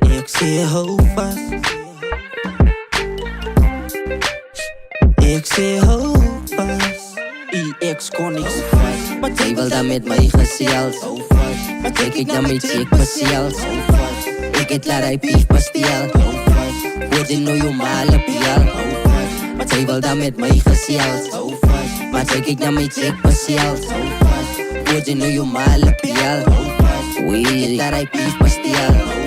Ik zie hou vast. Ik zie hou vast. IX kon niks vast. Maar jij wil dan met mij gezield. Maar trek ik dan met je bezield. Ik het laat hij pief pastel. Word je nou je male piel. Maar jij wil dan met mij gezield. Maar trek ik dan met je bezield. Word je nou je male piel. Ik het laat hij pief pastel.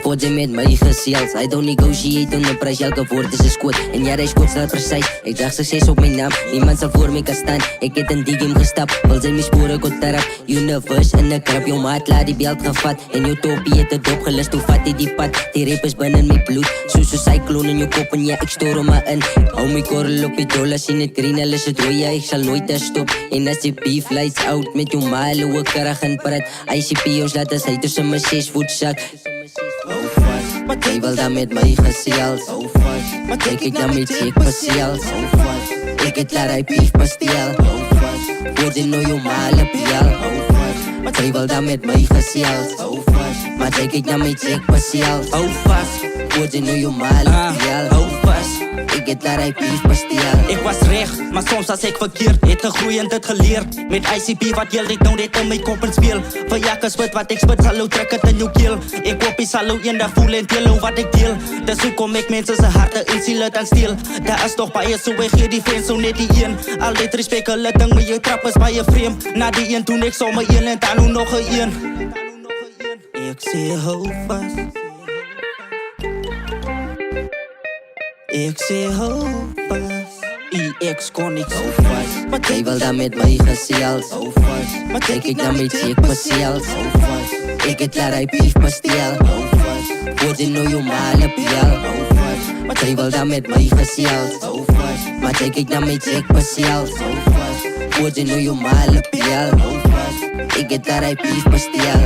Word je met my gezield. I don't negotiate on the prijs, elke woord is een squad. En ja, hij squad staat precies. Ik draag succes op mijn naam, niemand zal voor mij kan staan. Ik het in die game gestapt, wil zijn mijn sporen kot tarap. Universe in de krab, jou maat laat die beeld gevat. En jou topie het het opgelist, hoe vat die pad. Die rap is binnen mijn bloed, soos een cyclone in jou kop. En ja, ik stoor om my in. Hou my korrel op die dollar, sien het green, al is het rooi. Ja, ik zal nooit daar stop. En as die beef lights out, met jou maal, hoe ek karag in praat. ICP ons laat as hy tussen my 6 voet zak. Maar jij wil dan met mij gezield. Maar trek ik dan met je bezield. Ik het laat hij pief pastel. Word je nou je male piel. Maar jij wil dan met mij gezield. Maar trek ik dan met je bezield. Word je nou je male piel. Ik het laat hij pief pastel. Ik was recht, maar soms was ik verkeerd. Het gegroeid en het geleerd. Met ICP wat jel ik nou net in mijn kop en speel. Van jakken spit wat ik spit, salo trek het in jou keel. Ik hoop je salo in dat voel en deel wat ik deel. Dus hoe kom ik mensen zijn harten in zielen dan stil. Daar is toch bij je zo ik geef die vriend zo net die een. Al dit respect, hulle ding met je trap is bij je vreemd. Na die een toen ik zo mijn een en dan hoe nog een. Ik zie hou vast. Ik zie hou vast. IX kon niks vast. Maar jij wil dan met mij gezield. Maar trek ik dan met je bezield. Ik het laat hij pief pastel. Word je nou je male piel. Maar jij wil dan met mij gezield. Maar trek ik dan met je bezield. Word je nou je male piel. Ik het laat hij pief pastel.